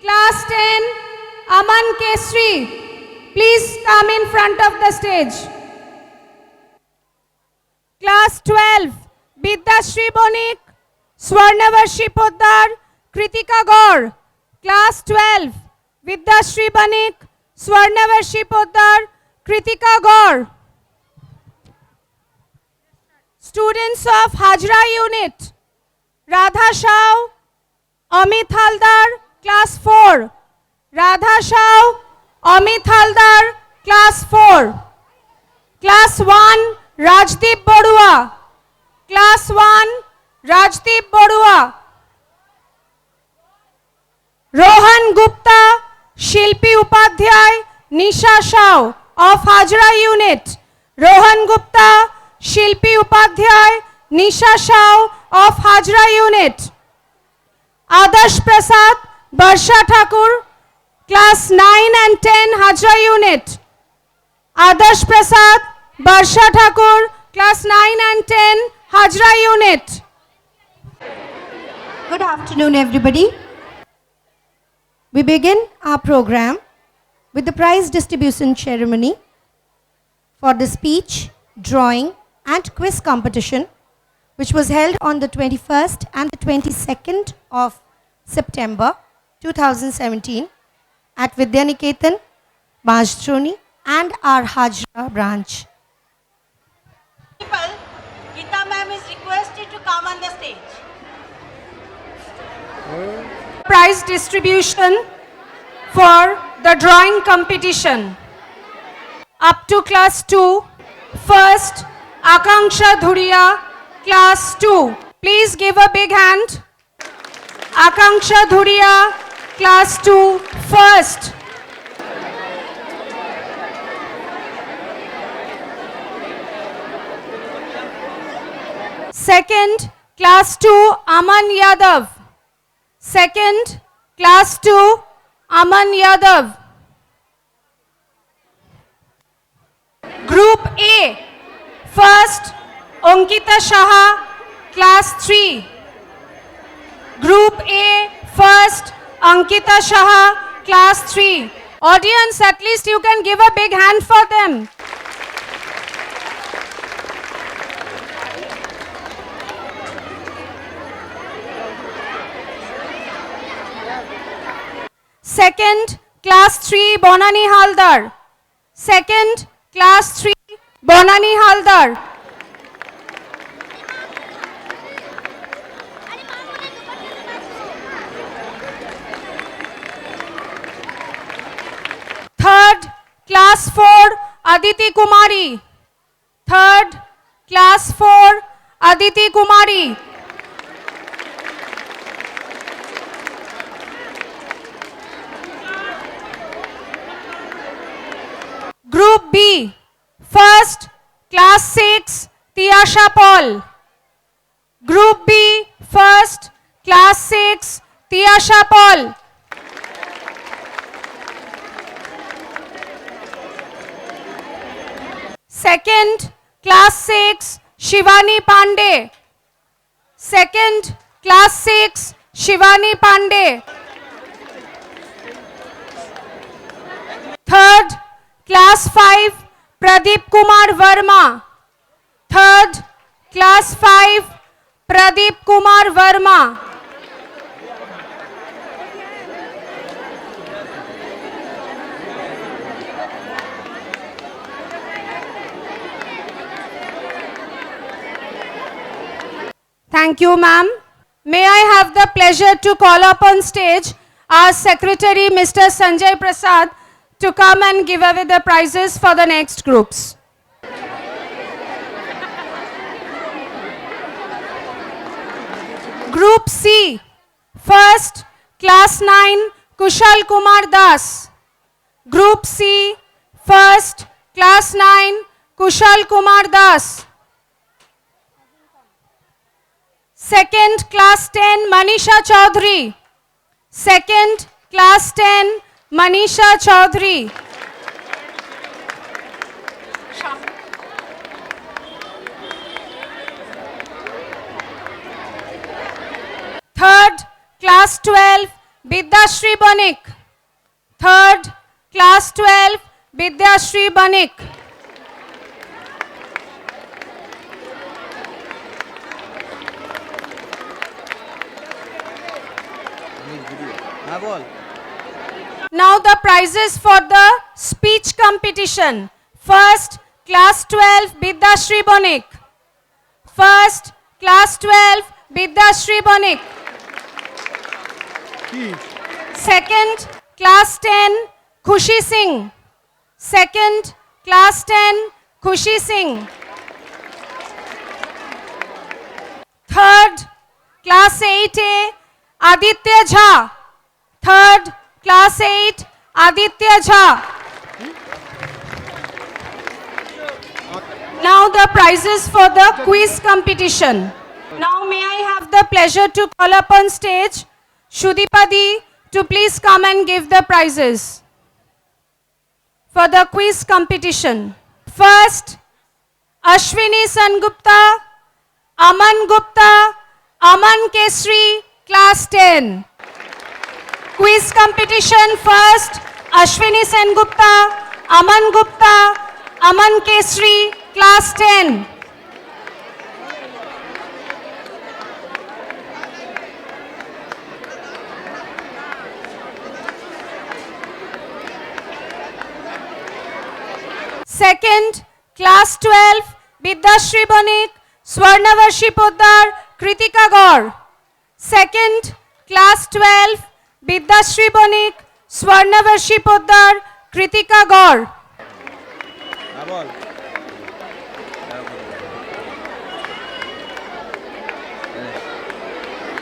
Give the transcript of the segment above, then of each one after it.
Class 10, Aman Kesri, please come in front of the stage. Class 12, Vidyashri Bonik, Swarnavarshi Poddar, Kritika Gaur. Class 12, Vidyashri Bonik, Swarnavarshi Poddar, Kritika Gaur. Students of Hajra Unit, Radha Shah, Amit Haldar, Class 4. Radha Shah, Amit Haldar, Class 4. Class 1, Rajdeep Borua. Class 1, Rajdeep Borua. Rohan Gupta, Shilpi Upadhyay, Nisha Shah of Hajra Unit. Rohan Gupta, Shilpi Upadhyay, Nisha Shah of Hajra Unit. Adarsh Prasad, Barsha Thakur, Class 9 and 10, Hajra Unit. Adarsh Prasad, Barsha Thakur, Class 9 and 10, Hajra Unit. Good afternoon, everybody. We begin our program with the prize distribution ceremony for the speech, drawing and quiz competition, which was held on the 21st and the 22nd of September 2017 at Vidyaniketan, Majtroni and our Hajra branch. Geeta ma'am is requested to come on the stage. Prize distribution for the drawing competition. Up to Class 2, first Akanksha Dhuria, Class 2. Please give a big hand. Akanksha Dhuria, Class 2, first. Second, Class 2, Aman Yadav. Second, Class 2, Aman Yadav. Group A, first, Ankita Shah, Class 3. Group A, first, Ankita Shah, Class 3. Audience, at least you can give a big hand for them. Second, Class 3, Bonani Haldar. Second, Class 3, Bonani Haldar. Third, Class 4, Aditi Kumari. Third, Class 4, Aditi Kumari. Group B, first, Class 6, Tiyasha Paul. Group B, first, Class 6, Tiyasha Paul. Second, Class 6, Shivani Pandey. Second, Class 6, Shivani Pandey. Third, Class 5, Pradeep Kumar Verma. Third, Class 5, Pradeep Kumar Verma. Thank you, ma'am. May I have the pleasure to call up on stage our Secretary, Mr. Sanjay Prasad, to come and give away the prizes for the next groups. Group C, first, Class 9, Kushal Kumar Das. Group C, first, Class 9, Kushal Kumar Das. Second, Class 10, Manisha Chaudhary. Second, Class 10, Manisha Chaudhary. Third, Class 12, Vidyashri Banik. Third, class 12, Vidyashri Banik. Now the prizes for the speech competition. First, class 12, Vidyashri Banik. First, class 12, Vidyashri Banik. Second, class 10, Khushi Singh. Second, class 10, Khushi Singh. Third, class 8A, Aditya Jha. Third, class 8, Aditya Jha. Now the prizes for the quiz competition. Now may I have the pleasure to call upon stage Shudipadi to please come and give the prizes for the quiz competition. First, Ashwini Sangupta, Aman Gupta, Aman Kesri, class 10. Quiz competition first, Ashwini Sengupta, Aman Gupta, Aman Kesri, class 10. Second, class 12, Vidyashri Banik, Swarnavarshi Poddar, Kritika Gaur. Second, class 12, Vidyashri Banik, Swarnavarshi Poddar, Kritika Gaur.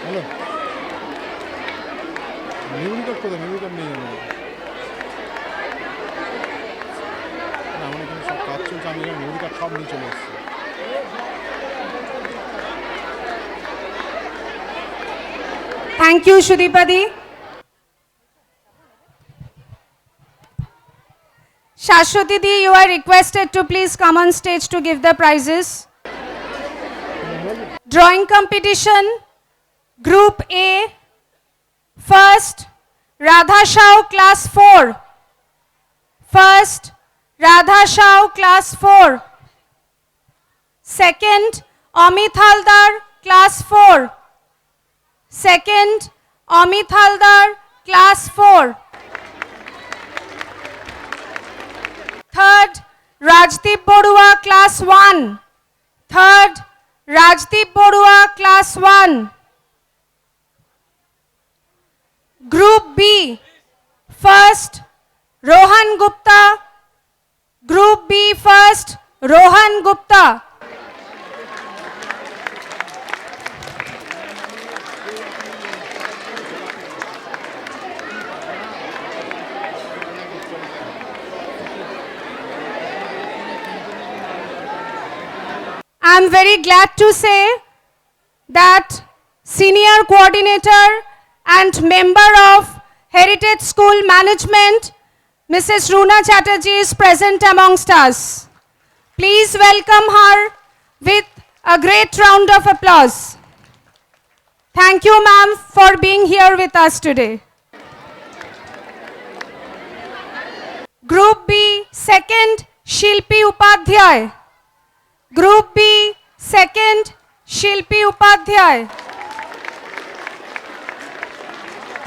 Hello memory card কোথায় memory card নেই আমার এখানে সব কাজ চলছে আমি এখানে memory card সব নিয়ে চলে এসেছি Thank you, Shudipadi. Shashwati Di, you are requested to please come on stage to give the prizes. Drawing competition, Group A. First, Radha Shao, class 4. First, Radha Shao, class 4. Second, Amit Haldar, class 4. Second, Amit Haldar, class 4. Third, Rajdeep Borua, class 1. Third, Rajdeep Borua, class 1. Group B. First, Rohan Gupta. Group B first, Rohan Gupta. I am very glad to say that Senior Coordinator and Member of Heritage School Management, Mrs. Runa Chatterjee, is present amongst us. Please welcome her with a great round of applause. Thank you, ma'am, for being here with us today. Group B, second, Shilpi Upadhyay. Group B, second, Shilpi Upadhyay.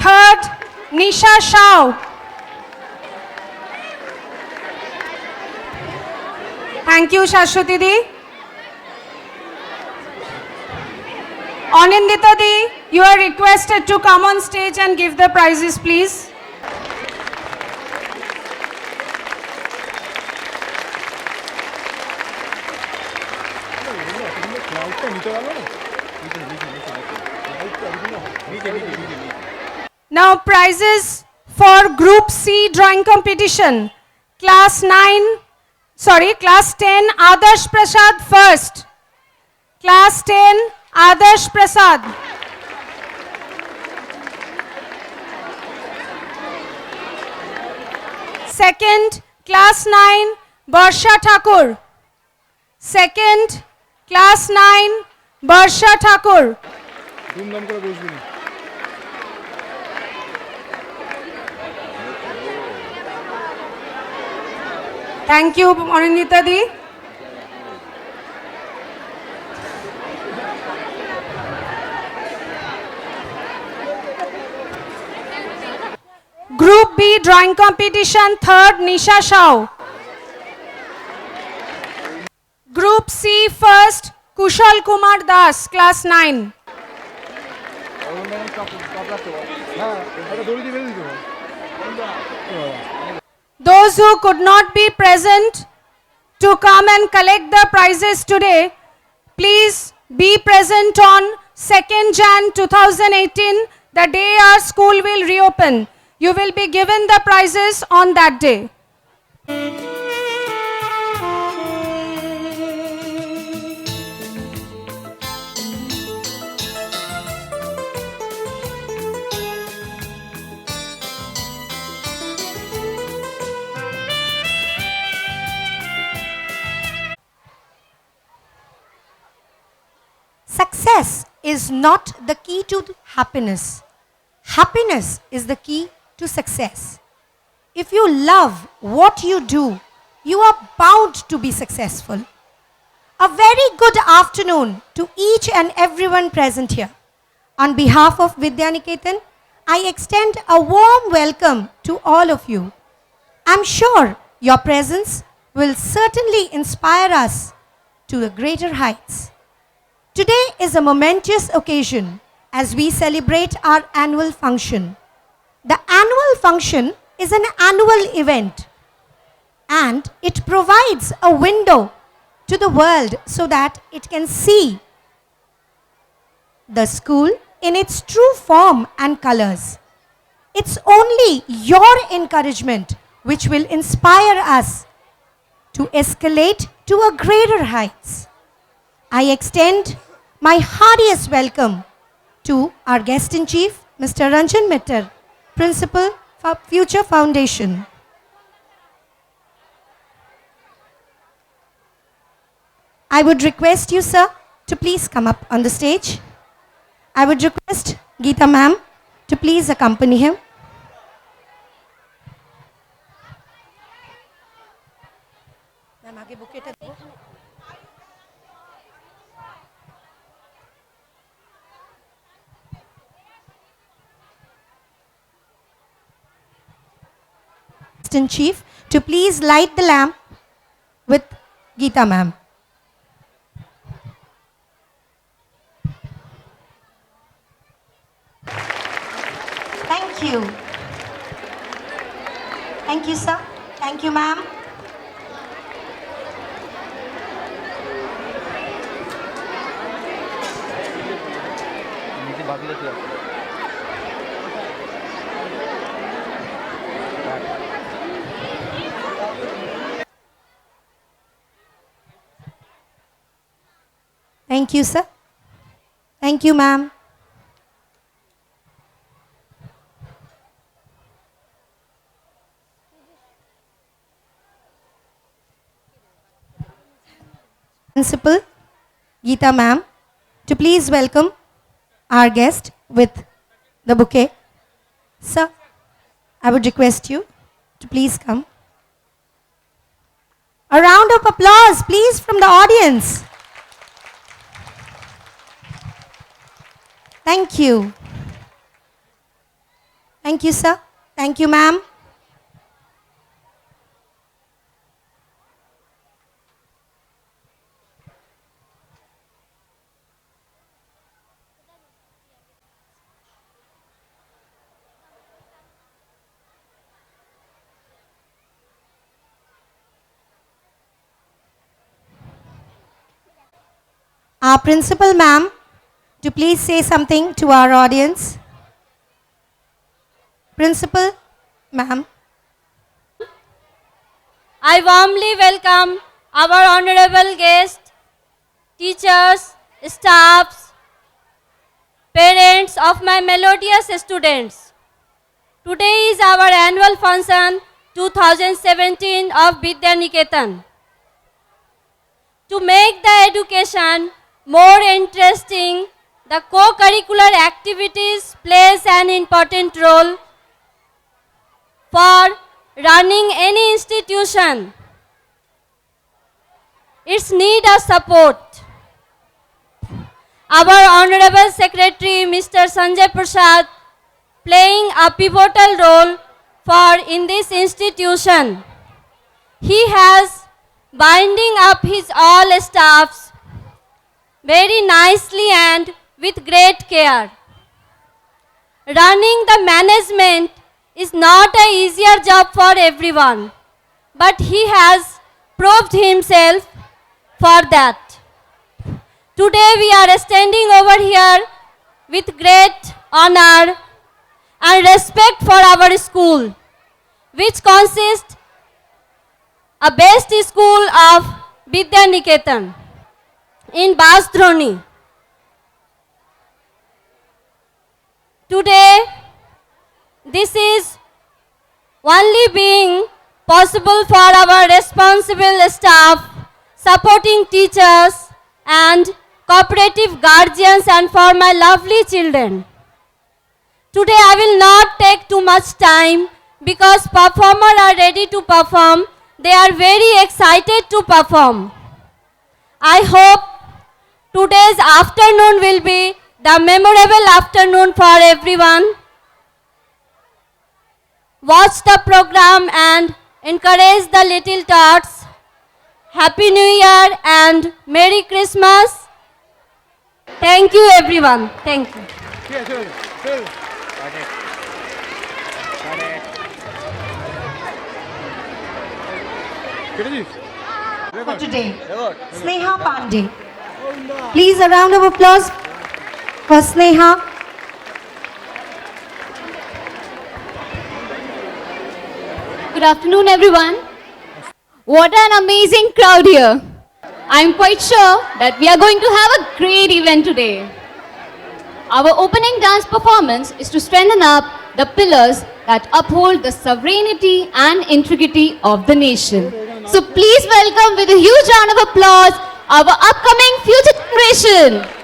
Third, Nisha Shao. Thank you, Shashwati Di. Anindita Di, you are requested to come on stage and give the prizes, please. Now prizes for Group C drawing competition. Class 10, Adarsh Prasad first. Class 10, Adarsh Prasad. Second, Class 9, Barsha Thakur. Second, Class 9, Barsha Thakur. ধুমধাম করে বসবি Thank you, Anindita Di. Group B drawing competition, third Nisha Shao. Group C first Kushal Kumar Das, class 9. Those who could not be present to come and collect the prizes today, please be present on 2nd Jan 2018, the day our school will reopen. You will be given the prizes on that day. Success is not the key to happiness. Happiness is the key to success. If you love what you do, you are bound to be successful. A very good afternoon to each and everyone present here. On behalf of Vidyaniketan, I extend a warm welcome to all of you. I'm sure your presence will certainly inspire us to the greater heights. Today is a momentous occasion as we celebrate our annual function. The annual function is an annual event and it provides a window to the world so that it can see the school in its true form and colors. It's only your encouragement which will inspire us to escalate to a greater heights. I extend my heartiest welcome to our guest in chief, Mr. Ranjan Mittal, Principal for Future Foundation. I would request you, sir, to please come up on the stage. I would request Geeta ma'am to please accompany him. Ma'am, आगे bouquet टा दो. Assistant Chief to please light the lamp with Geeta ma'am. Thank you. Thank you, sir. Thank you, ma'am. Thank you, sir. Thank you, ma'am. Principal Geeta ma'am to please welcome our guest with the bouquet. Sir, I would request you to please come. A round of applause, please, from the audience. Thank you. Thank you, sir. Thank you, ma'am. Our principal ma'am to please say something to our audience. Principal ma'am. I warmly welcome our honorable guests, teachers, staffs, parents of my melodious students. Today is our annual function 2017 of Vidyaniketan. To make the education more interesting, the co-curricular activities plays an important role for running any institution. It's need a support. Our Honorable Secretary, Mr. Sanjay Prasad, playing a pivotal role in this institution. He has binding up his all staffs very nicely and with great care. Running the management is not an easier job for everyone, but he has proved himself for that. Today we are standing over here with great honor and respect for our school, which consists a best school of Vidya Niketan in Basdroni. Today, this is only being possible for our responsible staff, supporting teachers and cooperative guardians and for my lovely children. Today I will not take too much time because performers are ready to perform. They are very excited to perform. I hope today's afternoon will be the memorable afternoon for everyone. Watch the program and encourage the little tots. Happy New Year and Merry Christmas. Thank you everyone. Thank you. For today, Sneha Pandey. Please a round of applause for Sneha. Good afternoon, everyone. What an amazing crowd here. I'm quite sure that we are going to have a great event today. Our opening dance performance is to strengthen up the pillars that uphold the sovereignty and integrity of the nation. So please welcome with a huge round of applause our upcoming future generation.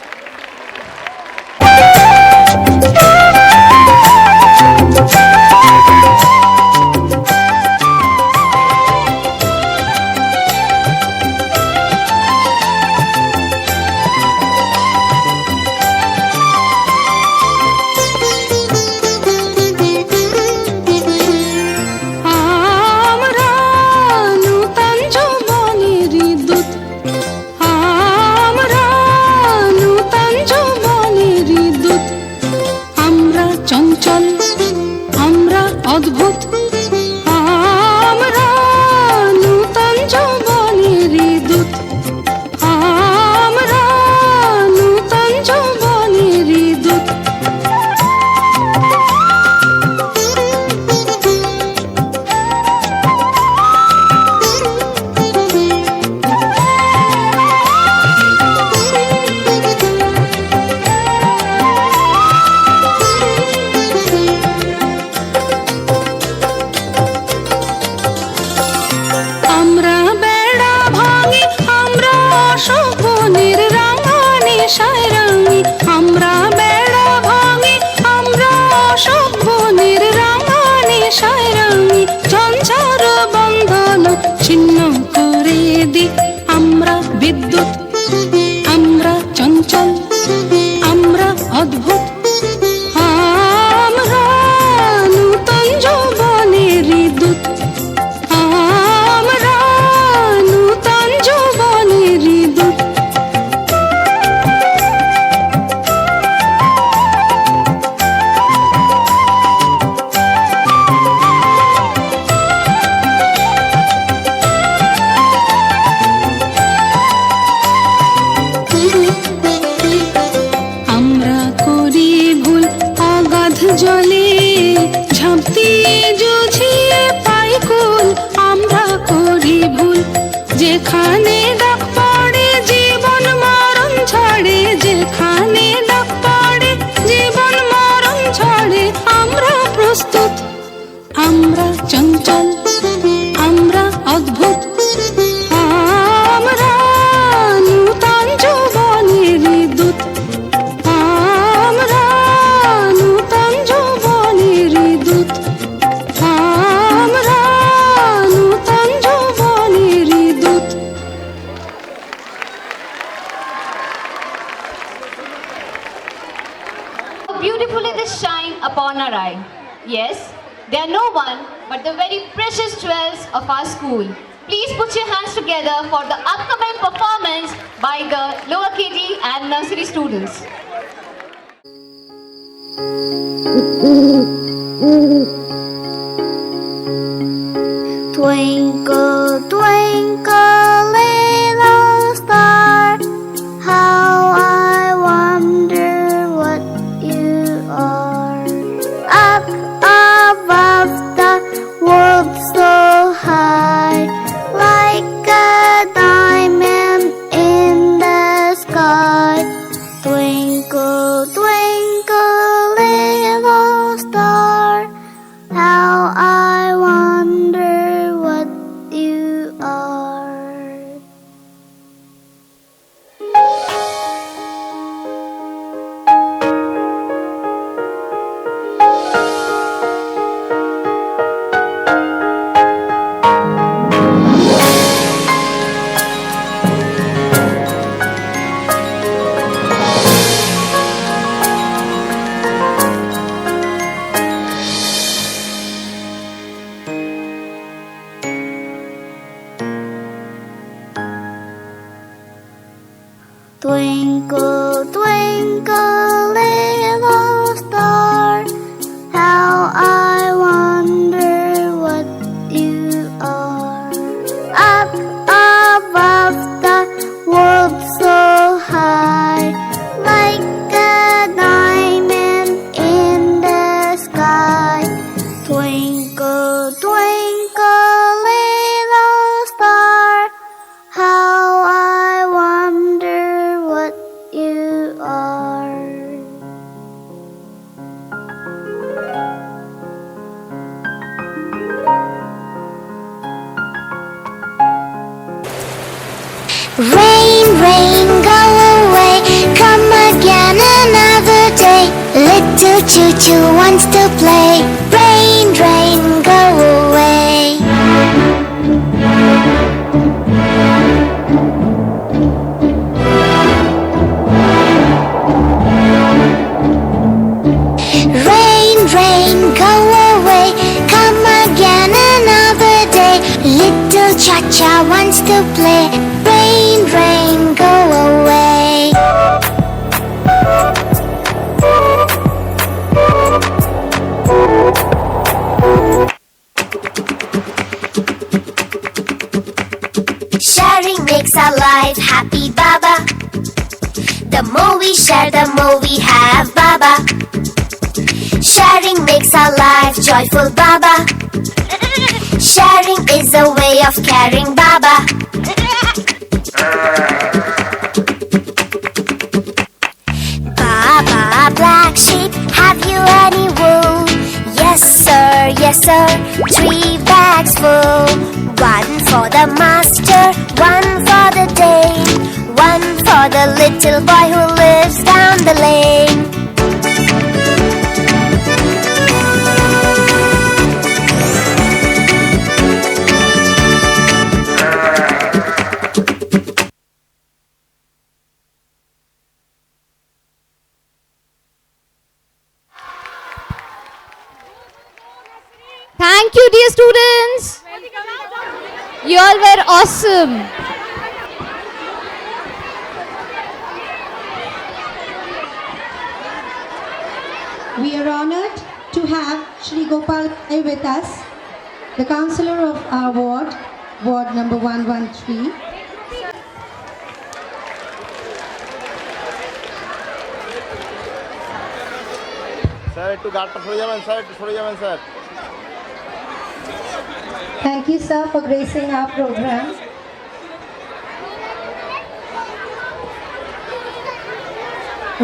Marai. Yes, they are no one but the very precious jewels of our school. Please put your hands together for the upcoming performance by the lower KG and nursery students. Twinkle, twinkle, little star, how I wonder what you are. Up above the world so high, like a diamond in the sky. Twinkle, twinkle, little star, how I wonder what you are. Twinkle, twinkle, little star, how I wonder what you are. Up above the world so high, like a diamond in the sky. Twinkle, twinkle, little star, how I wonder what you are. Rain, rain, go away, come again another day. Little choo-choo wants to play. Rain, rain, go away. Rain, rain, go away, come again another day. Little cha-cha wants to play. Rain, rain, go away. Sharing makes our life happy, Baba. The more we share, the more we have, Baba. Sharing makes our life joyful, Baba. Sharing is a way of caring, Baba. Baba, black sheep, have you any wool? Yes sir, yes sir, 3 bags full. One for the master, one for the dame, one for the little boy who lives down the lane. Thank you, dear students. You all were awesome. We are honored to have Shri Gopal Pai with us, the counselor of our ward, ward number 113. Sir একটু গাড়টা সরে যাবেন sir, একটু সরে যাবেন sir. Thank you, sir, for gracing our program.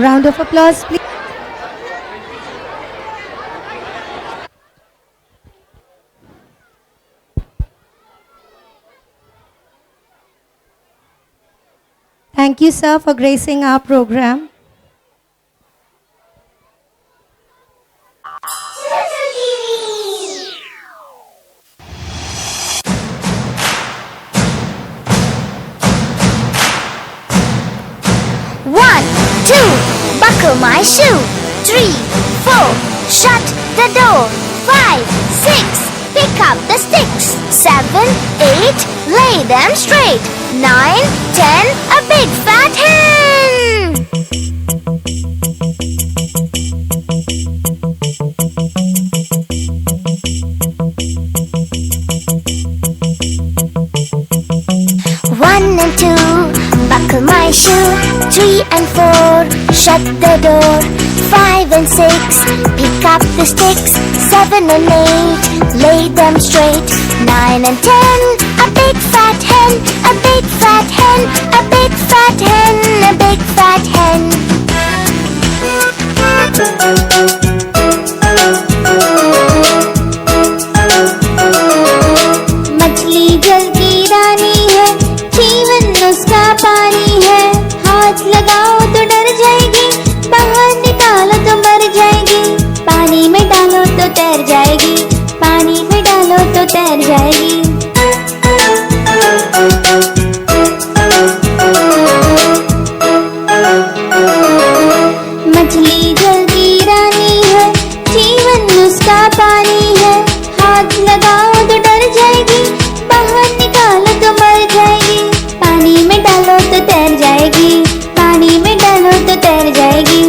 Round of applause, please. Thank you, sir, for gracing our program. One, two, buckle my shoe. 3, 4, shut the door. 5, 6, pick up the sticks. 7, 8, lay them straight. 9, 10, a big fat hen. One and two, buckle my shoe. 3 and 4, shut the door. 5 and 6, pick up the sticks. 7 and 8, lay them straight. 9 and 10, a big fat hen, a big fat hen, a big fat hen, a big fat hen. मछली जल की रानी है, जीवन उसका पानी है। हाथ लगाओ तो डर जाएगी, बाहर निकालो तो मर जाएगी। पानी में डालो तो तैर जाएगी, पानी में डालो तो तैर जाएगी। मछली जल की रानी है, जीवन उसका पानी है। हाथ लगाओ तो डर जाएगी, बाहर निकालो तो मर जाएगी। पानी में डालो तो तैर जाएगी, पानी में डालो तो तैर जाएगी।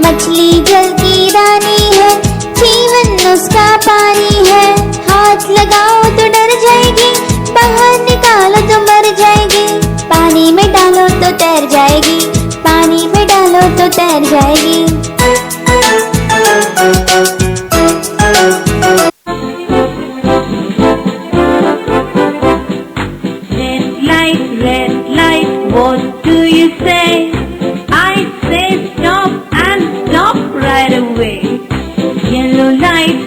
मछली जल की रानी है, जीवन उसका पानी है। हाथ लगाओ तो डर जाएगी, बाहर निकालो तो मर जाएगी। पानी में डालो तो तैर जाएगी, पानी में डालो तो तैर जाएगी। Red light, what do you say? I say stop and stop right away. Yellow light,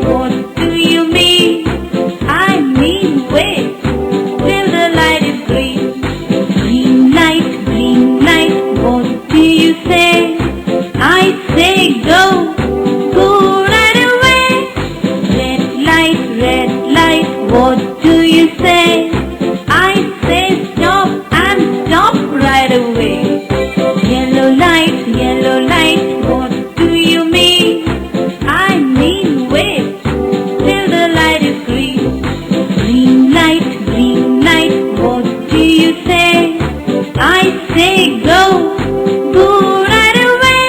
what do you mean? I mean wait till the light is green. Green light, what do you say? I say go, go right away. Red light, what do you say? I say stop and stop right away. Yellow light, what do you mean? I mean wait till the light is green. Green light, what do you say? I say go, go right away.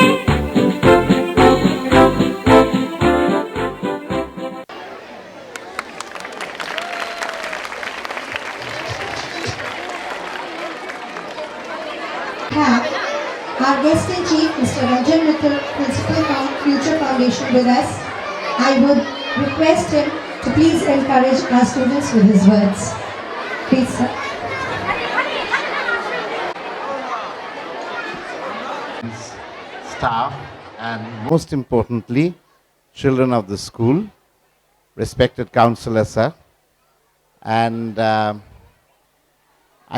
Have our guest in chief, Mr. Ranjan Mittal, Principal of Future Foundation with us. I would request him to please encourage our students with his words. Please, sir. Staff and most importantly, children of the school, respected councillor sir. And I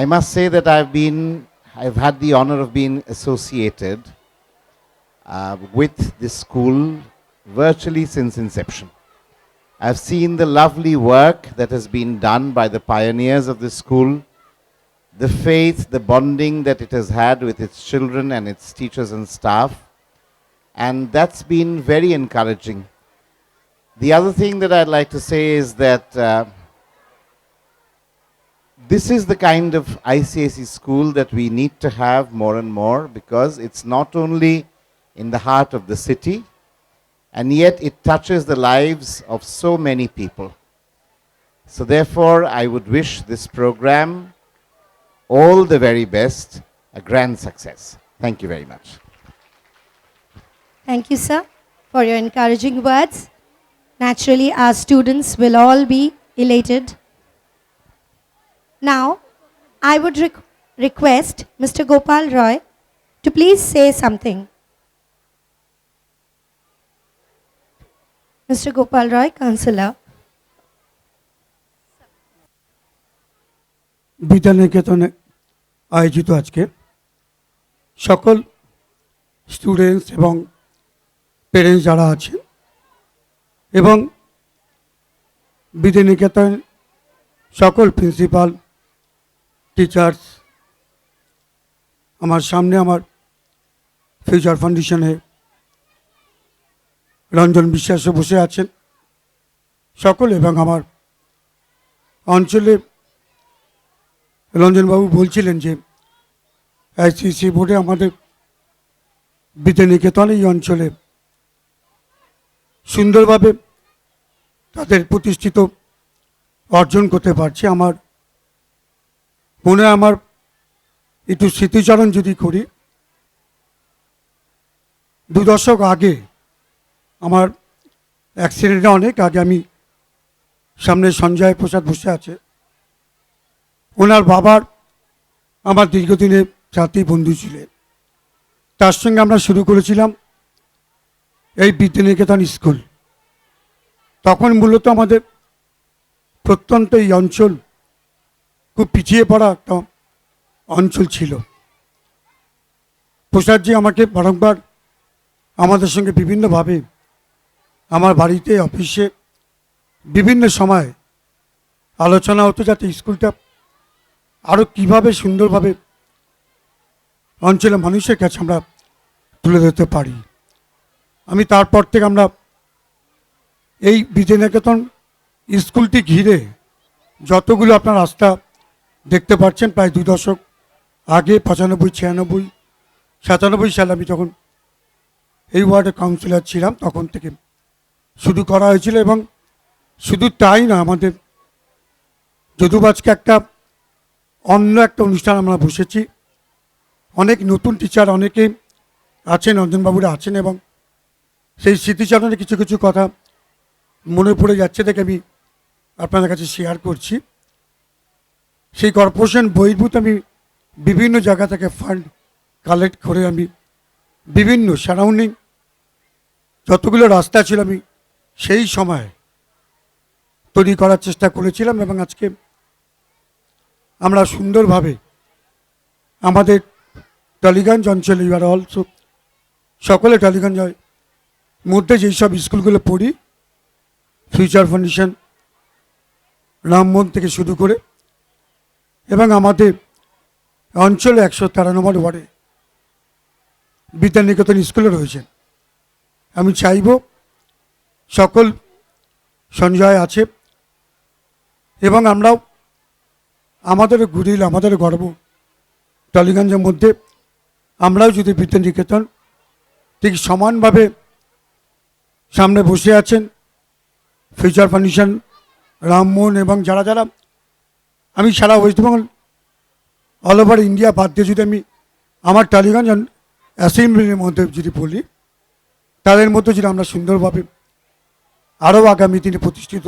must say that I've had the honor of being associated with this school virtually since inception. I've seen the lovely work that has been done by the pioneers of this school, the faith, the bonding that it has had with its children and its teachers and staff, and that's been very encouraging. The other thing that I'd like to say is that this is the kind of ICSE school that we need to have more and more, because it's not only in the heart of the city, and yet it touches the lives of so many people. So therefore, I would wish this program all the very best, a grand success. Thank you very much. Thank you, sir, for your encouraging words. Naturally, our students will all be elated. Now, I would request Mr. Gopal Roy to please say something. Mr. Gopal Roy, Councillor. বিদ্যানিকেতনে আয়োজিত আজকে সকল students এবং parents যারা আছেন এবং বিদ্যানিকেতন সকল principal teachers, আমার সামনে আমার ফিউচার ফাউন্ডেশনে রঞ্জন বিশ্বাসও বসে আছেন সকলে, এবং আমার অঞ্চলে রঞ্জনবাবু বলছিলেন যে আইসিসি বোর্ডে আমাদের বিদ্যানিকেতন এই অঞ্চলে সুন্দরভাবে তাদের প্রতিষ্ঠিত অর্জন করতে পারছে। আমার মনে হয় আমার একটু স্মৃতিচারণ যদি করি, 2 দশক আগে আমার অ্যাক্সিডেন্টে অনেক আগে, আমি সামনে সঞ্জয় প্রসাদ বসে আছে, ওনার বাবার আমার দীর্ঘদিনের সাথী বন্ধু ছিলেন। তার সঙ্গে আমরা শুরু করেছিলাম এই বিদ্যানিকেতন স্কুল। তখন মূলত আমাদের প্রত্যন্ত এই অঞ্চল খুব পিছিয়ে পড়া একটা অঞ্চল ছিল। প্রসাদজি আমাকে বারংবার আমাদের সঙ্গে বিভিন্নভাবে আমার বাড়িতে, অফিসে বিভিন্ন সময় আলোচনা হতো যাতে স্কুলটা আরও কীভাবে সুন্দরভাবে অঞ্চলের মানুষের কাছে আমরা তুলে ধরতে পারি। আমি তারপর থেকে আমরা এই বিদ্যানিকেতন স্কুলটি ঘিরে যতগুলো আপনার রাস্তা দেখতে পাচ্ছেন, প্রায় 2 দশক আগে 95, 96, 97 সালে আমি যখন এই ওয়ার্ডের কাউন্সিলর ছিলাম তখন থেকে শুরু করা হয়েছিল। এবং শুধু তাই না, আমাদের যদিও আজকে একটা অন্য একটা অনুষ্ঠান আমরা বসেছি, অনেক নতুন টিচার অনেকে আছেন, রঞ্জনবাবুরা আছেন, এবং সেই স্মৃতিচারণে কিছু কিছু কথা মনে পড়ে যাচ্ছে দেখে আমি আপনাদের কাছে শেয়ার করছি। সেই কর্পোরেশন বহির্ভূত আমি বিভিন্ন জায়গা থেকে ফান্ড কালেক্ট করে আমি বিভিন্ন সারাউন্ডিং যতগুলো রাস্তা ছিল আমি সেই সময় তৈরি করার চেষ্টা করেছিলাম। এবং আজকে আমরা সুন্দরভাবে আমাদের টালিগঞ্জ অঞ্চলে, ইউ আর অলসো সকলে টালিগঞ্জের মধ্যে যেই সব স্কুলগুলো পড়ি, ফিউচার ফাউন্ডেশন, রামমোহন থেকে শুরু করে, এবং আমাদের অঞ্চলে 113 নম্বর ওয়ার্ডে বিদ্যানিকেতন স্কুলে রয়েছেন। আমি চাইব সকল, সঞ্জয় আছে এবং আমরাও, আমাদের গুরিল, আমাদের গর্ব টালিগঞ্জের মধ্যে আমরাও যদি বিদ্যানিকেতন ঠিক সমানভাবে সামনে বসে আছেন ফিউচার ফাউন্ডেশন, রামমোহন এবং যারা যারা, আমি সারা West Bengal all over India বাদ দিয়ে যদি আমি আমার টালিগঞ্জ অ্যাসেম্বলির মধ্যে যদি বলি, তাদের মধ্যে যদি আমরা সুন্দরভাবে আরও আগামী দিনে প্রতিষ্ঠিত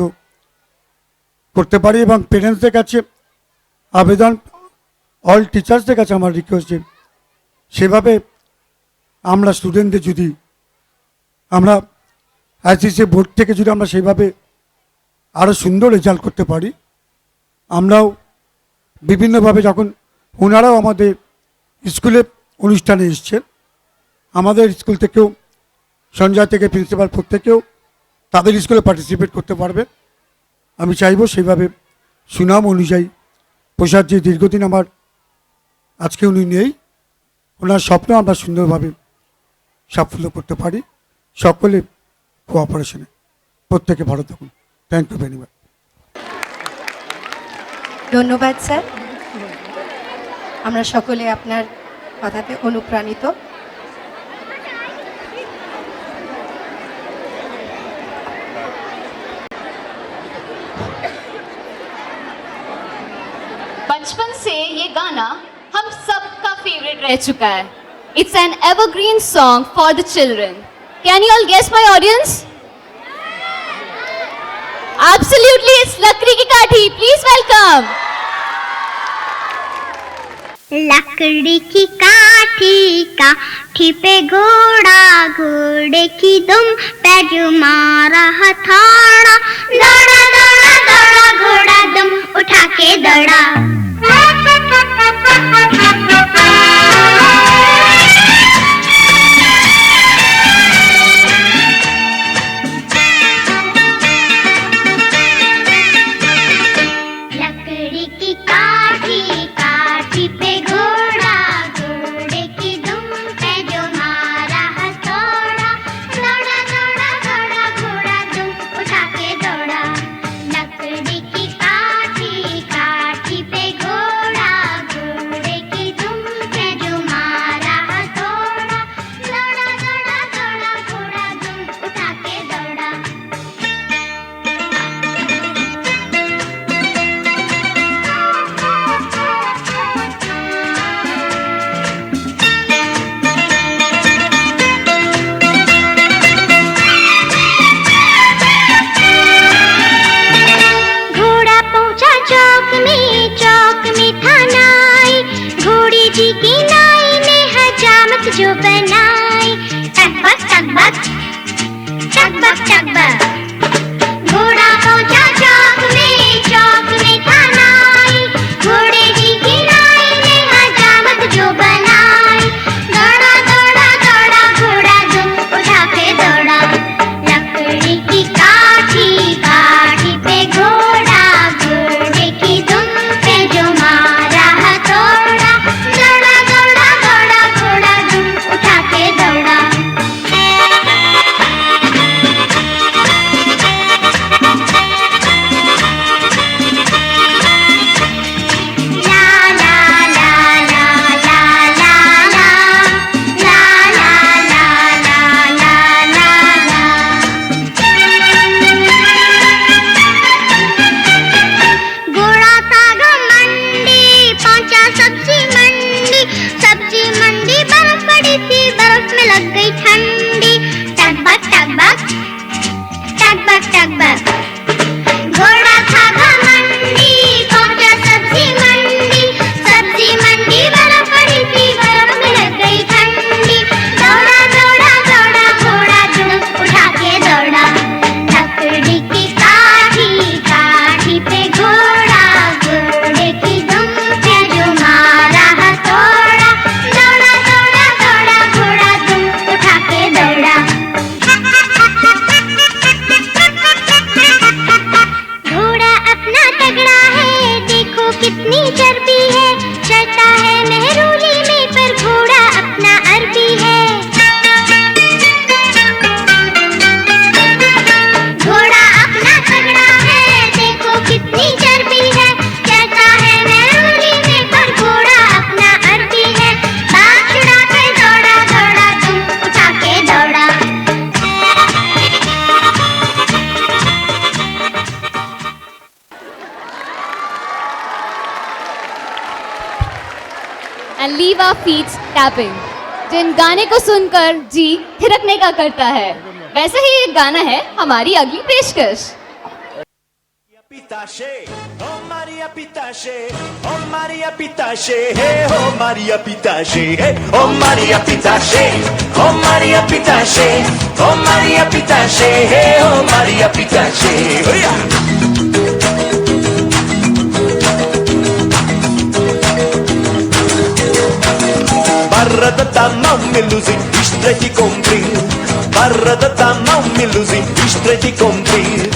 করতে পারি। এবং পেরেন্টসদের কাছে আবেদন, অল টিচার্সদের কাছে আমার রিকোয়েস্ট যে সেভাবে আমরা স্টুডেন্টদের যদি আমরা আইসিসি বোর্ড থেকে যদি আমরা সেইভাবে আরও সুন্দর রেজাল্ট করতে পারি, আমরাও বিভিন্নভাবে যখন ওনারাও আমাদের স্কুলে অনুষ্ঠানে এসছেন, আমাদের স্কুল থেকেও, সঞ্জয় থেকে প্রিন্সিপাল প্রত্যেকেও তাদের স্কুলে পার্টিসিপেট করতে পারবে। আমি চাইব সেইভাবে সুনাম অনুযায়ী প্রসাদ যে দীর্ঘদিন আমার, আজকে উনি নেই, ওনার স্বপ্ন আমরা সুন্দরভাবে সাফল্য করতে পারি। সকলে কোঅপারেশনে, প্রত্যেকে ভালো থাকুন। Thank you very much. ধন্যবাদ স্যার, আমরা সকলে আপনার কথাতে অনুপ্রাণিত। बचपन से ये गाना हम सबका फेवरेट रह चुका है. It's an evergreen song for the children. Can you all guess my audience? Absolutely, it's Lakri Ki Kathi. Please welcome. लकड़ी की काठी पे घोड़ा, घोड़े की दुम पे जो मारा हथौड़ा, दौड़ा दौड़ा दौड़ा घोड़ा दुम उठा के दौड़ा। लकड़ी की काठी जो बनाई, टकबक टकबक टकबक टकबक। घोड़ा पहुंचा चौक में खाना आई, घोड़े की खिलाई ने हजामत जो बनाई। दौड़ा दौड़ा दौड़ा घोड़ा दुम उठा के दौड़ा, लकड़ी की काठी काठी पे घोड़ा, घोड़े की दुम पे जो मारा हथौड़ा। दौड़ा दौड़ा दौड़ा घोड़ा दुम उठा के दौड़ा। घोड़ा था घमंडी, पहुंचा सब्जी मंडी, बर्फ पड़ी थी, बर्फ में लग गई ठंडी। टकबक टकबक टकबक टकबक। घोड़ा था घमंडी, पहुंचा सब्जी मंडी, बर्फ पड़ी थी, बर्फ में लग गई ठंडी। दौड़ा दौड़ा दौड़ा घोड़ा दुम उठा के दौड़ा, लकड़ी की काठी काठी पे घोड़ा, घोड़े की दुम पे जो मारा हथौड़ा। दौड़ा दौड़ा दौड़ा घोड़ा दुम उठा के दौड़ा। घोड़ा अपना तगड़ा है, देखो कितनी चर्बी है, चढ़ता है मेहरूली में पर घोड़ा अपना अरबी है। घोड़ा अपना तगड़ा है, देखो कितनी चर्बी है, चढ़ता है मेहरूली में पर घोड़ा अपना अरबी है। बात छुड़ा के दौड़ा दौड़ा दुम उठा के दौड़ा। And leave our feet tapping. जिन गाने को सुनकर जी थिरकने का करता है, वैसे ही एक गाना है हमारी अगली पेशकश। Pitache, oh Maria Pitache, oh Maria Pitache, hey oh Maria Pitache, hey oh Maria Pitache, oh Maria Pitache, oh Maria Pitache, hey oh Maria Pitache, oh yeah. Barra não me luzi, estreite cumprir. Barra não me luzi, estreite cumprir.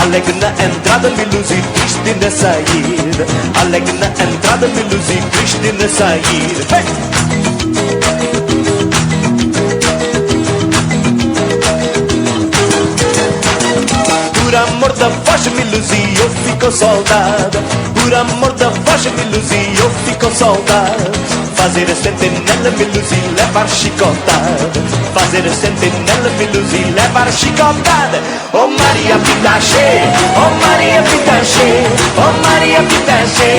Alegre na entrada me luzi, triste na saída. Alegre na entrada me luzi, triste na saída. Hey! Por amor da voz me luzi, eu fico soldado. Por amor da voz me luzi, eu fico soldado. Fazer a sentinela me luzi, levar chicotada. Fazer a sentinela me luzi, levar chicotada. Oh Maria Pitache, oh Maria Pitache, oh Maria Pitache,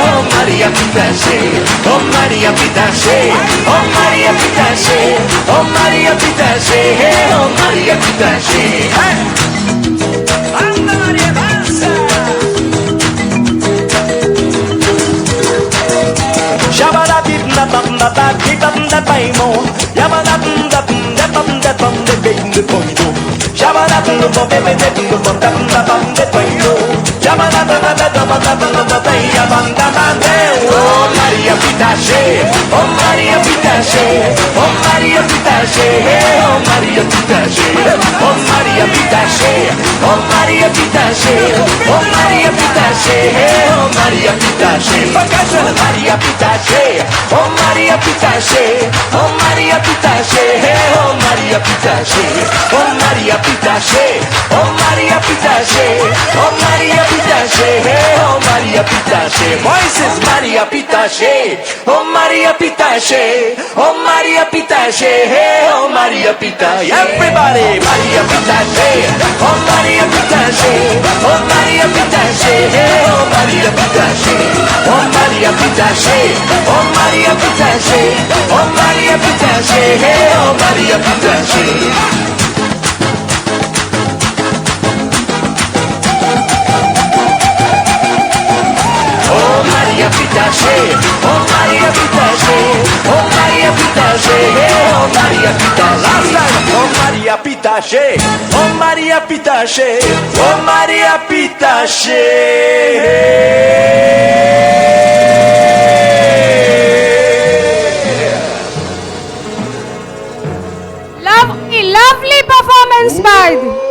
oh Maria Pitache, oh Maria Pitache, oh Maria Pitache, oh Maria Pitache, oh Maria Pitache. Hey! Anda Maria dança. Shabada bip na bam na ba bip bam da bai mo. Yabada bum da bum da bam da bam da bim da boy do. Shabada bum da bum da bim da bam da bam da boy do. Shabada bum da da bam da bam da bai ya bam da bam da. Oh Maria Pitache, oh Maria Pitache, oh Maria Pitache, oh Maria Pitache, oh Maria Pitache, oh Maria Pitache, oh Maria Pitache, oh Maria Pitache, Maria Pitache, oh Maria Pitache, oh Maria Pitache, oh Maria Pitache, oh Maria Pitache, oh Maria Pitache, oh Maria Pitache, oh Maria Pitache, voices Maria Pitache, oh Maria Pitache, oh Maria Pitache, oh Maria Pitache, everybody Maria Pitache, oh Maria Pitache, oh Maria Pitache, oh Maria Pitache, oh Maria Pitache, oh Maria Pitache, oh Maria Pitache, oh Maria Pitache. Pitache, oh Maria Pitache, oh Maria Pitache, Oh Maria Pita, last time. Oh Maria Pita She, oh Maria Pita She, oh Maria Pita She. Lovely, lovely performance by the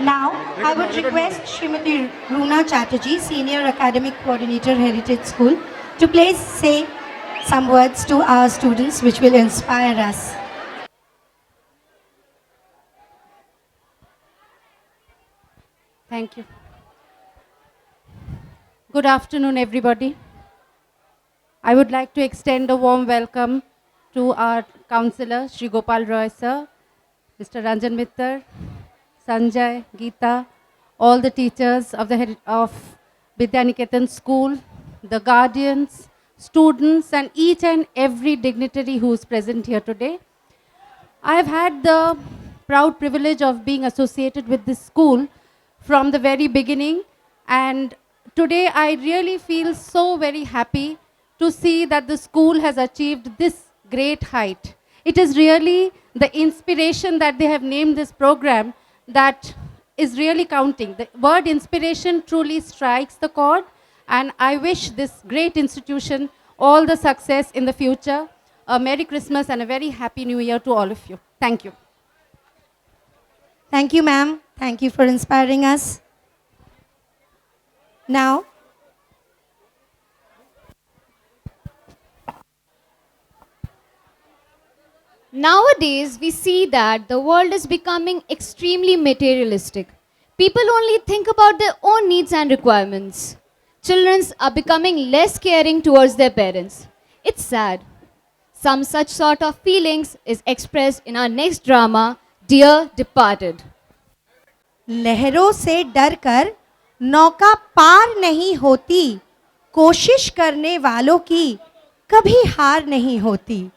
Now, I would request Srimati Runa Chatterjee, Senior Academic Coordinator, Heritage School, to please say some words to our students which will inspire us. Thank you. Good afternoon, everybody. I would like to extend a warm welcome to our counselor, Shri Gopal Roy sir, Mr. Ranjan Mittal, Sanjay, Geeta, all the teachers of Vidyaniketan School, the guardians, students, and each and every dignitary who is present here today. I have had the proud privilege of being associated with this school from the very beginning, and today I really feel so very happy to see that the school has achieved this great height. It is really the inspiration that they have named this program that is really counting. The word inspiration truly strikes the chord, and I wish this great institution all the success in the future. A Merry Christmas and a very Happy New Year to all of you. Thank you. Thank you, ma'am. Thank you for inspiring us. Now, Nowadays, we see that the world is becoming extremely materialistic. People only think about their own needs and requirements. Children are becoming less caring towards their parents. It's sad. Some such sort of feelings is expressed in our next drama, Dear Departed. लहरों से डरकर नौका पार नहीं होती, कोशिश करने वालों की कभी हार नहीं होती।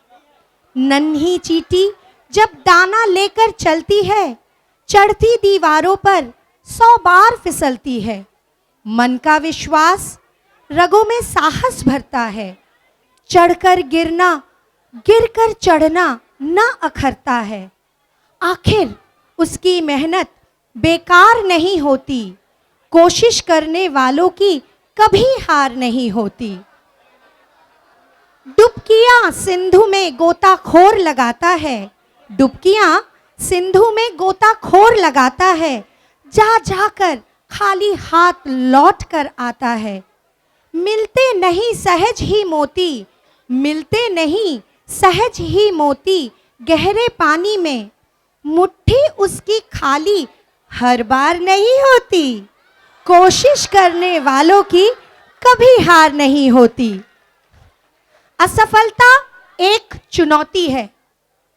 नन्ही चींटी जब दाना लेकर चलती है, चढ़ती दीवारों पर 100 बार फिसलती है। मन का विश्वास रगों में साहस भरता है, चढ़कर गिरना, गिरकर चढ़ना न अखरता है। आखिर उसकी मेहनत बेकार नहीं होती, कोशिश करने वालों की कभी हार नहीं होती। डुबकियां सिंधु में गोताखोर लगाता है, डुबकियां सिंधु में गोताखोर लगाता है, जा जाकर खाली हाथ लौट कर आता है। मिलते नहीं सहज ही मोती, मिलते नहीं सहज ही मोती, गहरे पानी में मुट्ठी उसकी खाली हर बार नहीं होती, कोशिश करने वालों की कभी हार नहीं होती। असफलता एक चुनौती है,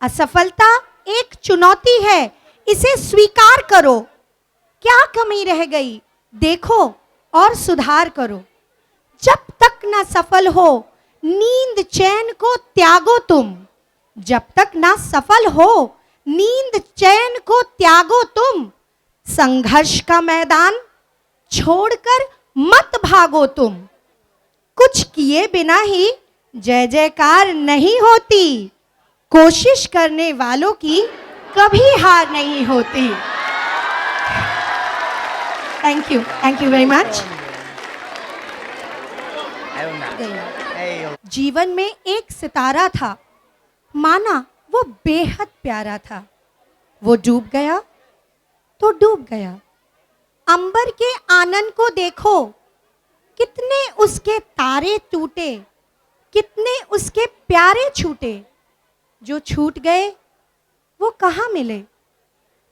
असफलता एक चुनौती है, इसे स्वीकार करो। क्या कमी रह गई देखो और सुधार करो। जब तक ना सफल हो नींद चैन को त्यागो तुम, जब तक ना सफल हो नींद चैन को त्यागो तुम। संघर्ष का मैदान छोड़कर मत भागो तुम, कुछ किए बिना ही जय जयकार नहीं होती, कोशिश करने वालों की कभी हार नहीं होती। Thank you very much. जीवन में एक सितारा था, माना वो बेहद प्यारा था, वो डूब गया तो डूब गया। अंबर के आनन को देखो, कितने उसके तारे टूटे, कितने उसके प्यारे छूटे। जो छूट गए वो कहाँ मिले,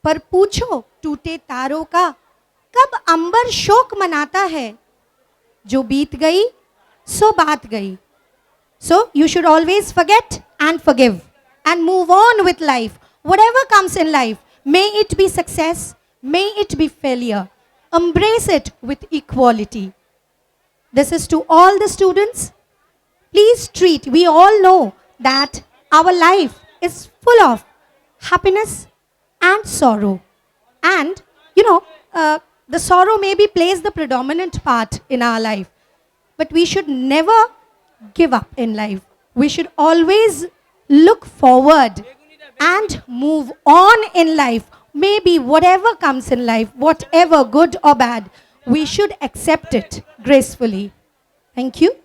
पर पूछो टूटे तारों का कब अंबर शोक मनाता है। जो बीत गई सो बात गई। So you should always forget and forgive and move on with life. Whatever comes in life, may it be success, may it be failure, embrace it with equality. This is to all the students. Please treat, we all know that our life is full of happiness and sorrow. And, the sorrow maybe plays the predominant part in our life. but we should never give up in life. We should always look forward and move on in life. Maybe whatever comes in life, whatever good or bad, we should accept it gracefully. Thank you.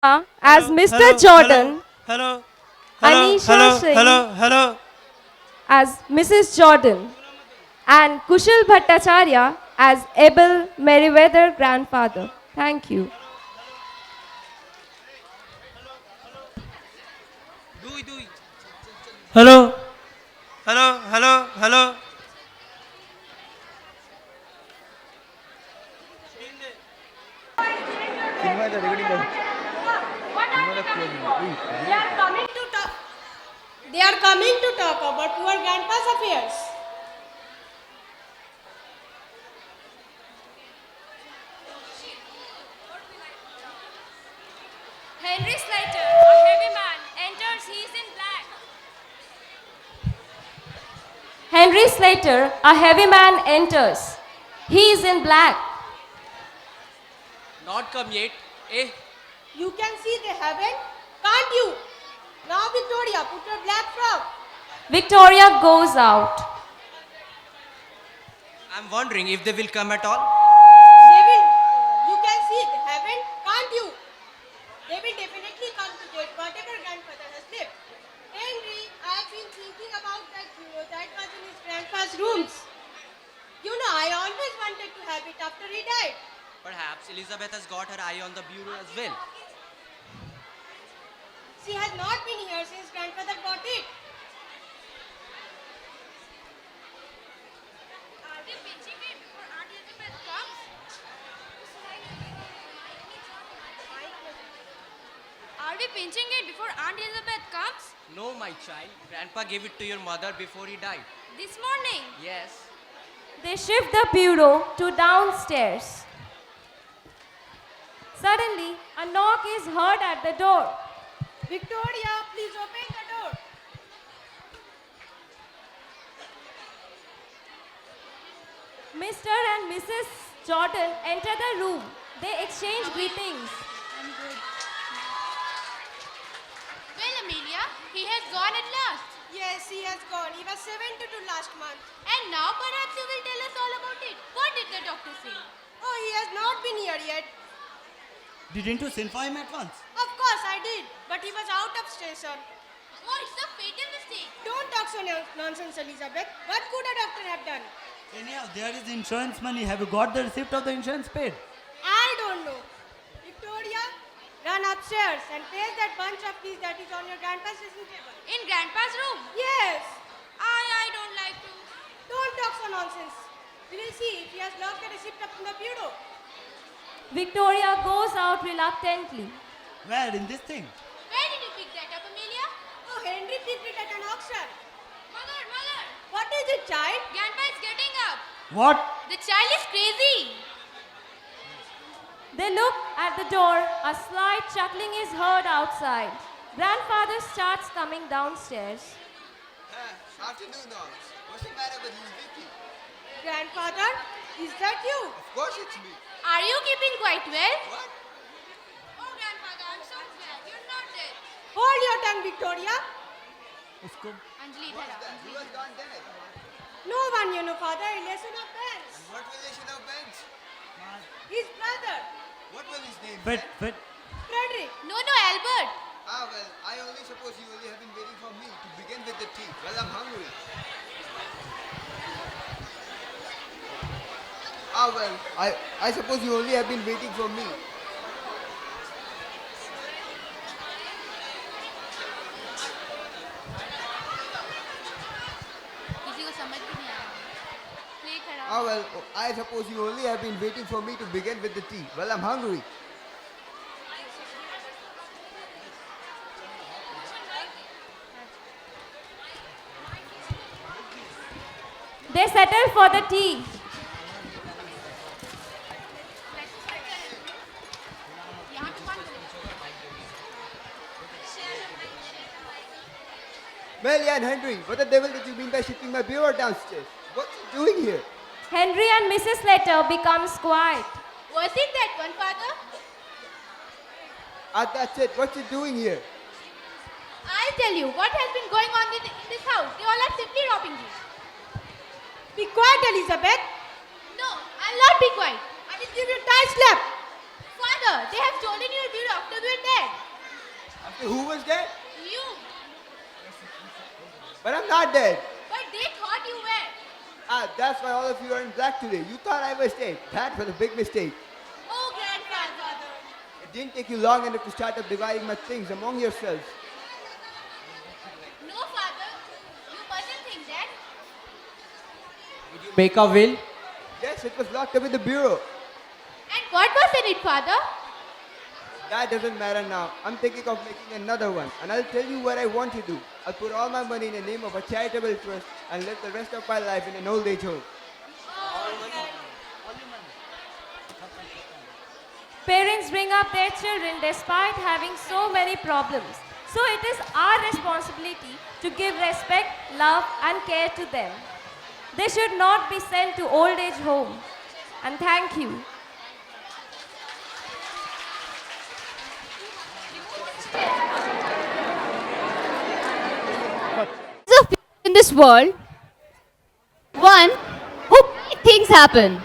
As Mr. Jordan, Hello. Anisha Singh as Mrs. Jordan, and Kushal Bhattacharya as Abel Meriwether grandfather. Thank you. Hello. They are coming to talk about your grandpa's affairs. Henry Slater, a heavy man, enters. He is in black. Henry Slater, a heavy man, enters. He is in black. Not come yet. Eh? You can see they haven't, can't you? Now, Victoria, put your black frock. Victoria goes out. I'm wondering if they will come at all. They will, you can see they haven't, can't you? They will definitely come to get whatever grandfather has left. Henry, I have been thinking about that was in his grandpa's rooms. You know, I always wanted to have it after he died. Perhaps Elizabeth has got her eye on the bureau as well. She has not been here since grandfather bought it. Are we pinching it before Aunt Elizabeth comes? Are we pinching it before Aunt Elizabeth comes? No, my child. Grandpa gave it to your mother before he died. This morning. Yes. They shift the bureau to downstairs. Suddenly, a knock is heard at the door. Victoria, please open the door. Mr. and Mrs. Jordan enter the room. They exchange greetings. Well, Amelia, he has gone at last. Yes, he has gone. He was 72 last month. And now perhaps you will tell us all about it. What did the doctor say? Oh, he has not been here yet. Didn't you send for him at once? Of course I did, but he was out of station. Oh, it's a fatal mistake. Don't talk so nonsense, Elizabeth. What could a doctor have done? Anyhow, there is insurance money. Have you got the receipt of the insurance paid? I don't know. Victoria, run upstairs and place that bunch of keys that is on your grandpa's dressing table. In Grandpa's room? Yes. I don't like to. Don't talk so nonsense. We will see if he has locked the receipt up in the bureau. Victoria goes out reluctantly. Where? In this thing? Where did you pick that up, Amelia? Oh, Henry picked it at an auction. Mother! What is it, child? Grandpa is getting up. What? The child is crazy. They look at the door. A slight chuckling is heard outside. Grandfather starts coming downstairs. Afternoon, Nons. What's the matter with you, Vicky? Grandfather, is that you? Of course it's me. Are you keeping quite well? What? Oh, Grandfather, I'm so glad you're not dead. Hold your tongue, Victoria. Anjali, Who has gone dead? No one, you know, father. Relation of Ben's. What relation of Ben's? His brother, What was his name? Frederick. No, Albert. Ah, well, I only suppose you only have been waiting for me to begin with the tea. Well, I'm hungry. Ah, well, I suppose you only have been waiting for me. किसी को समझ भी नहीं आया. Play खड़ा. Ah, well, I suppose you only have been waiting for me to begin with the tea. Well, I'm hungry. They settle for the tea. Well, yeah, and Henry, what the devil did you mean by shifting my bureau downstairs? What's he doing here? Henry and Mrs. Slater becomes quiet. Was it that one, Father? That's it. What's he doing here? I'll tell you what has been going on in this house. They all are simply robbing you. Be quiet, Elizabeth. No, I'll not be quiet. I will give you a tight slap. Father, they have stolen your bureau after we were dead. After who was dead? You. But I'm not dead. But they thought you were. That's why all of you are in black today. You thought I was dead. That was a big mistake. Oh, grandfather. It didn't take you long enough to start up dividing my things among yourselves. No, father. You mustn't think that. Did you make a will? Yes, it was locked up in the bureau. And what was in it, father? That doesn't matter now. I'm thinking of making another one. And I'll tell you what I want to do. I'll put all my money in the name of a charitable trust and live the rest of my life in an old age home. Parents bring up their children despite having so many problems. So it is our responsibility to give respect, love and care to them. They should not be sent to old age home. And thank you. Of people in this world, one who make things happen,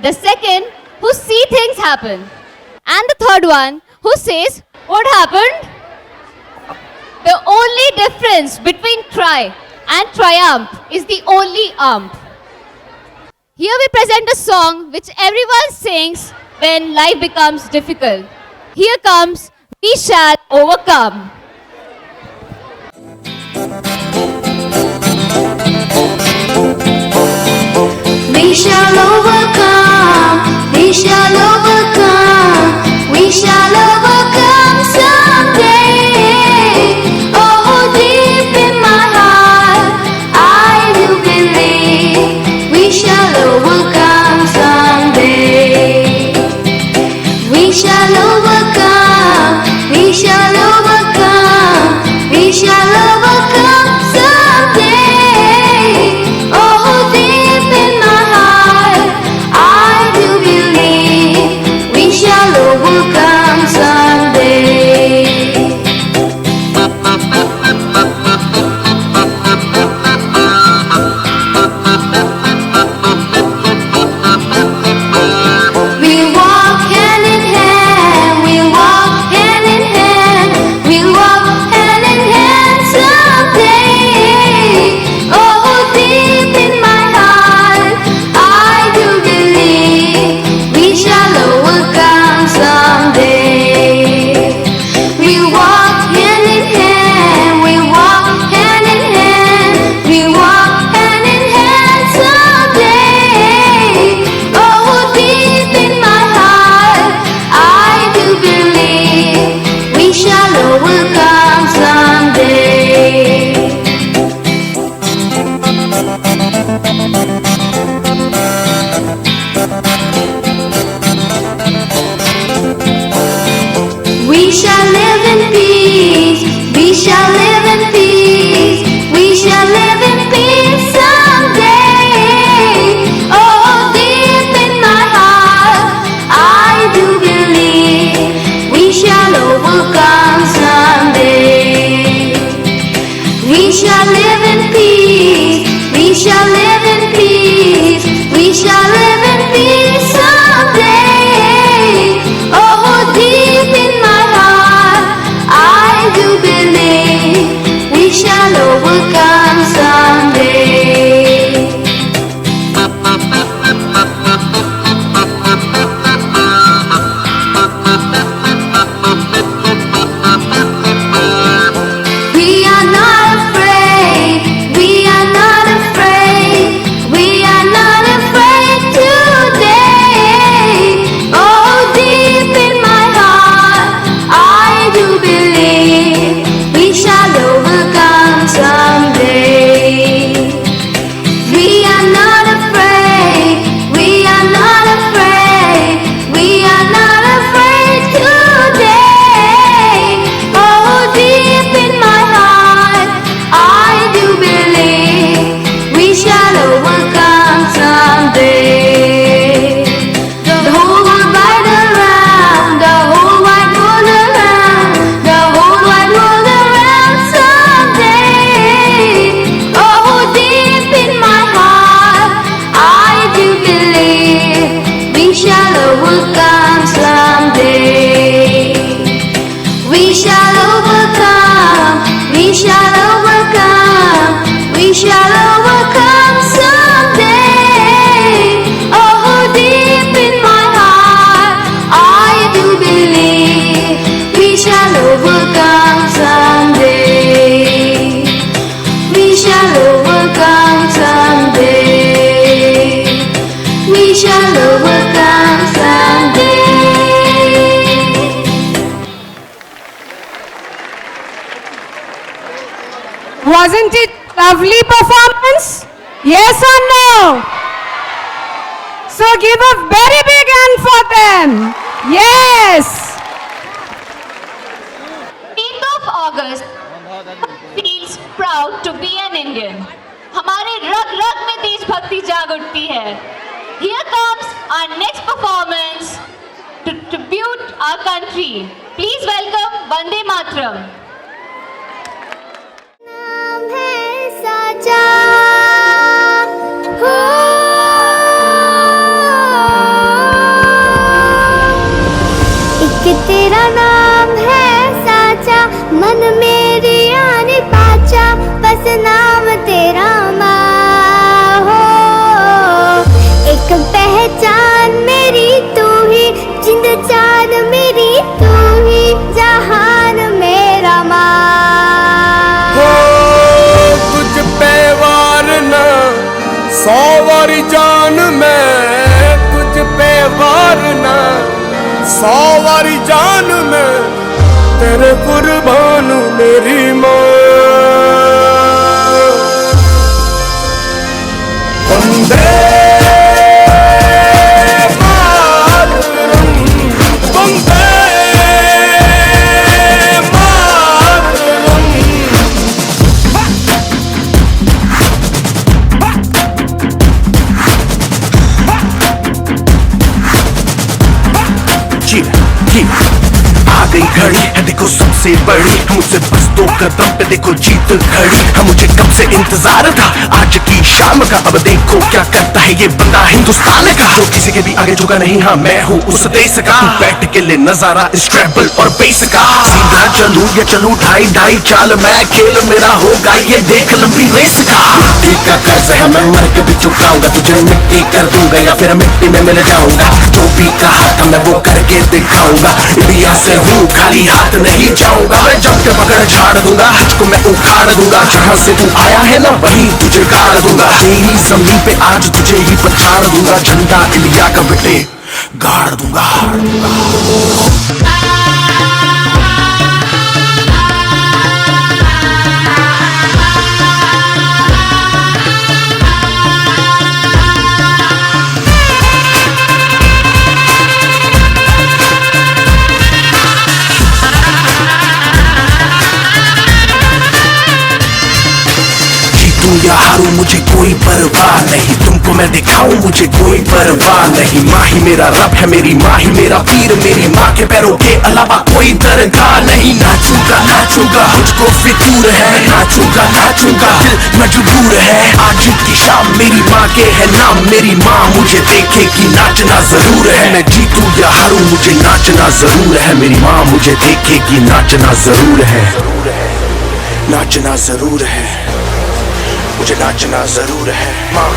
the second who see things happen, and the third one who says what happened. The only difference between try and triumph is the only ump. Here we present a song which everyone sings when life becomes difficult. Here comes We Shall Overcome. We shall overcome, we shall overcome, we shall overcome someday. Oh, deep in my heart, I do believe we shall overcome someday. We shall overcome, we shall overcome, we shall overcome someday. Oh, deep in my heart, Wasn't it lovely performance? Yes or no? So give a very big hand for them. Yes. 15th of August feels proud to be an Indian. हमारे रग रग में देशभक्ति जाग उठती है. Here comes our next performance to tribute our country. Please welcome Vande Mataram. नाम है साचा हो एक तेरा नाम है साचा मन मेरी आने पाचा बस नाम तेरा माँ हो एक पहचान मेरी तू ही जिंद जान मेरी तू ही जहान मेरा माँ तुझ पे वार न 100 वारी जान में तुझ पे वार न 100 वारी जान में तेरे कुर्बान मेरी माँ वंदे मातरम वंदे आ गई घड़ी है देखो सबसे बड़ी मुझसे बस 2 कदम पे देखो जीत खड़ी है मुझे कब से इंतजार था आज की शाम का अब देखो क्या करता है ये बंदा हिंदुस्तान का जो किसी के भी आगे झुका नहीं हाँ मैं हूँ उस देश का बैठ के ले नजारा इस ट्रैवल और बेस का सीधा चलूं या चलूं ढाई ढाई चाल मैं खेल मेरा होगा ये देख लंबी रेस का मिट्टी का कर्ज है मैं मर के भी चुकाऊंगा तुझे मिट्टी कर दूंगा या फिर मिट्टी में मिल जाऊंगा जो भी कहा था मैं वो करके दिखाऊंगा इंडिया से हूँ खाली हाथ नहीं जाऊंगा मैं जम के पकड़ झाड़ दूंगा तुझको मैं उखाड़ दूंगा जहाँ से तू आया है ना वहीं तुझे गाड़ दूंगा तेरी जमीन पे आज तुझे ही पछाड़ दूंगा झंडा इंडिया का बेटे गाड़ दूंगा या हारूं मुझे कोई परवाह नहीं तुमको मैं दिखाऊं मुझे कोई परवाह नहीं माँ ही मेरा रब है मेरी माँ ही मेरा पीर मेरी माँ के पैरों के अलावा कोई दरगाह नहीं नाचूंगा नाचूंगा मुझको फितूर है नाचूंगा नाचूंगा दिल मजबूर है आज की शाम मेरी माँ के है नाम मेरी माँ मुझे देखेगी नाचना जरूर है मैं जीतूं या हारूं मुझे नाचना जरूर है मेरी माँ मुझे देखेगी नाचना जरूर है नाचना जरूर है मुझे नाचना जरूर है माँ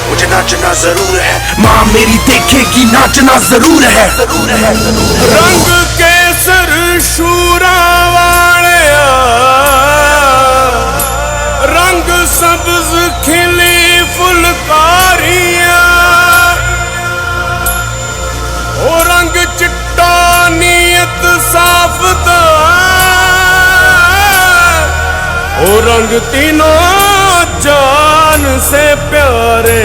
मुझे नाचना जरूर है माँ मेरी देखेगी नाचना जरूर है रंग केसर शूरा वाले रंग सब्ज खिली फुलकारियां ओ रंग चिट्टा नीयत साफता ओ रंग तीनों जान से प्यारे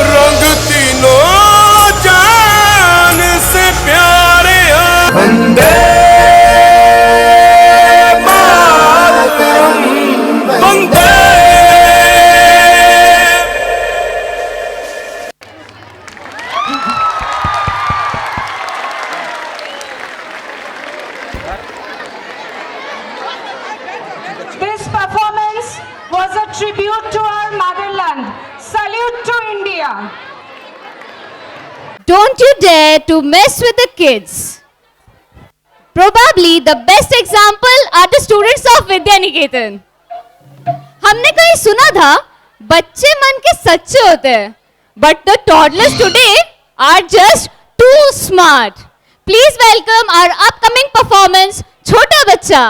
रंग तीनों जान से प्यारे वंदे मातरम वंदे This performance was a tribute to our motherland. Salute to India. Don't you dare to mess with the kids. Probably the best example are the students of Vidya Niketan. हमने कहीं सुना था बच्चे मन के सच्चे होते हैं, but the toddlers today are just too smart. Please welcome our upcoming performance, छोटा बच्चा.